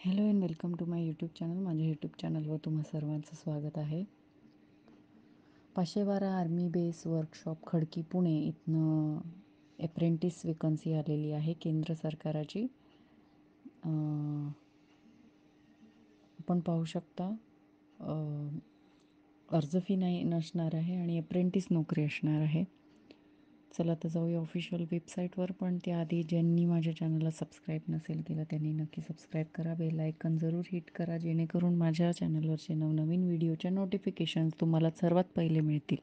Hello and welcome to my YouTube channel. माझ्या YouTube चॅनलवर तुम्हा सर्वांचं स्वागत आहे. 512 army base workshop Khadki Pune इथनं अप्रेंटिस वेकन्सी आलेली आहे केंद्र सरकाराची. आपण पाहू शकता अर्ज फी नाही नसणार आहे आणि अप्रेंटिस नोकरी असणार आहे. चला तर जाऊया ऑफिशियल वेबसाईटवर. पण त्याआधी ज्यांनी माझ्या चॅनलला सबस्क्राईब नसेल केलं त्यांनी नक्की सबस्क्राईब करा. बेल आयकन जरूर हिट करा जेणेकरून माझ्या चॅनलवरचे नवनवीन व्हिडिओच्या नोटिफिकेशन्स तुम्हाला सर्वात पहिले मिळतील.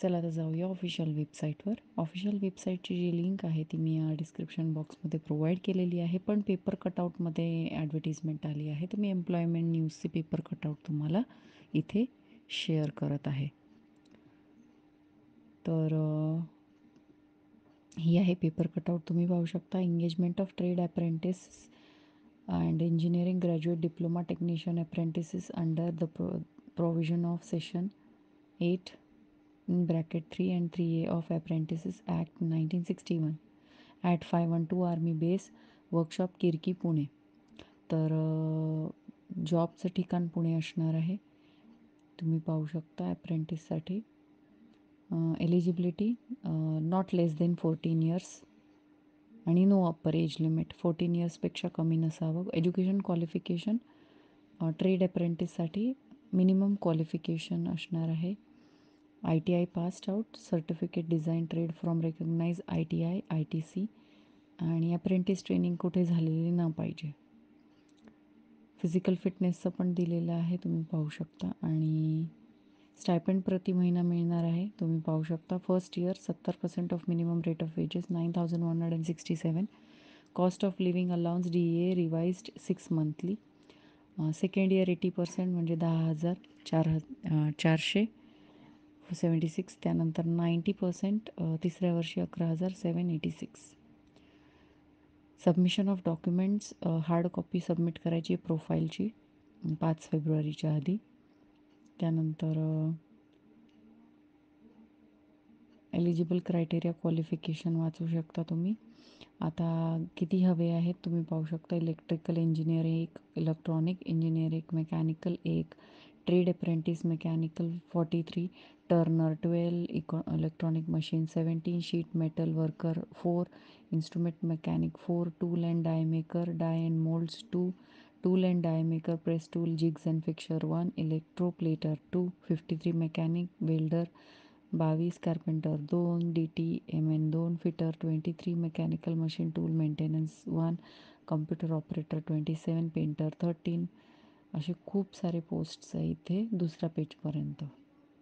चला तर जाऊया ऑफिशियल वेबसाईटवर. ऑफिशियल वेबसाईटची जी लिंक आहे ती मी डिस्क्रिप्शन बॉक्समध्ये प्रोव्हाइड केलेली आहे. पण पेपर कटआउटमध्ये ॲडव्हर्टिजमेंट आली आहे तर मी एम्प्लॉयमेंट न्यूजचे पेपर कटआउट तुम्हाला इथे शेअर करत आहे. तर ही आहे पेपर कटआउट. तुम्ही पाहू शकता. Engagement of trade apprentice and engineering graduate diploma technician apprentices under the provision of session 8 in bracket 3 and 3A of Apprentices Act 1961 at 512 army base workshop Kirkee Pune. तर जॉबचं ठिकाण पुणे असणार आहे. तुम्ही पाहू शकता. अप्रेंटिससाठी eligibility not less than 14 years आणि नो अप्पर एज लिमिट. 14 इयर्सपेक्षा कमी नसावं. एज्युकेशन क्वालिफिकेशन ट्रेड अप्रेंटिससाठी मिनिमम क्वालिफिकेशन असणार आहे ITI passed out, certificate design trade from recognise ITI ITC आणि अप्रेंटिस ट्रेनिंग कुठे झालेली ना पाहिजे. फिजिकल फिटनेसचं पण दिलेलं आहे तुम्ही पाहू शकता. आणि स्टायपेंड प्रति महिना मिळणार आहे. तुम्ही पाहू शकता. First year 70% of minimum rate of wages 9167. Cost of living allowance DA revised 6 monthly. Second year 80% म्हणजे 10,476. त्यानंतर 90% तिसऱ्या वर्षी 11,786. Submission of documents hard copy submit करायची प्रोफाईलची 5 फेब्रुवारीच्या आधी. त्यानंतर एलिजिबल क्रायटेरिया क्वालिफिकेशन वाचू शकता तुम्ही. आता किती हवे आहेत तुम्ही पाहू शकता. Electrical engineer 1, electronic engineer 1, mechanical 1, trade apprentice mechanical 43, turner 12, electronic machine 17, sheet metal worker 4, instrument mechanic 4, tool and die maker die and moulds 2, tool and die maker press tool jigs and fixture 1, electroplater 2, 53 mechanic welder 22, carpenter 2, DTMN 2, fitter 23, mechanical machine tool maintenance 1, computer operator 27, painter 13. असे खूप सारे posts आहे इथे. दुसऱ्या पेजपर्यंत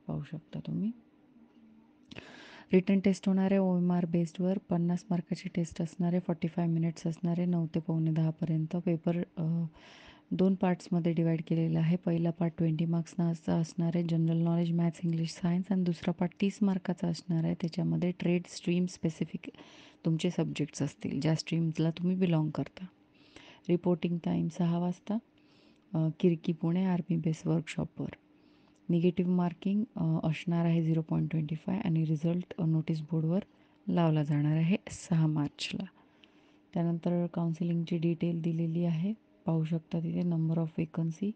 पाहू शकता तुम्ही. Written test होणार आहे OMR बेस्डवर. 50 मार्काची टेस्ट असणार आहे. 45 मिनिट्स असणार आहे. 9 ते 9:45. पेपर 2 पार्ट्समध्ये डिवाईड केलेला आहे. पहिला पार्ट 20 मार्क्सचा असणार आहे, general knowledge maths English science. आणि दुसरा पार्ट 30 मार्काचा असणार आहे. त्याच्यामध्ये ट्रेड स्ट्रीम स्पेसिफिक तुमचे सब्जेक्ट्स असतील ज्या स्ट्रीम्सला तुम्ही बिलॉंग करता. रिपोर्टिंग टाईम 6 वाजता किरकी पुणे आर्मी बेस वर्कशॉपवर. निगेटिव्ह मार्किंग असणार आहे 0.25 आणि रिझल्ट नोटीस बोर्डवर लावला जाणार आहे 6 मार्चला. त्यानंतर काउन्सिलिंगची डिटेल दिलेली आहे पाहू शकता तिथे. नंबर ऑफ वेकन्सी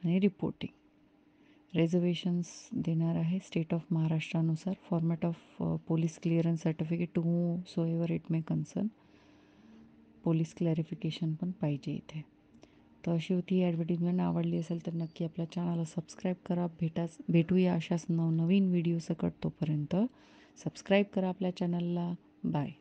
आणि रिपोर्टिंग. रिझर्वेशन्स देणार आहे स्टेट ऑफ महाराष्ट्रानुसार. Format of police clearance certificate to so ever it may concern. Police clarification पण पाहिजे इथे. तर अशी होती ही ॲडव्हर्टिजमेंट. आवडली असेल तर नक्की आपल्या चॅनलला सबस्क्राईब करा. भेटूया अशाच नवनवीन व्हिडिओ सकट. तोपर्यंत सबस्क्राईब करा आपल्या चॅनलला. बाय.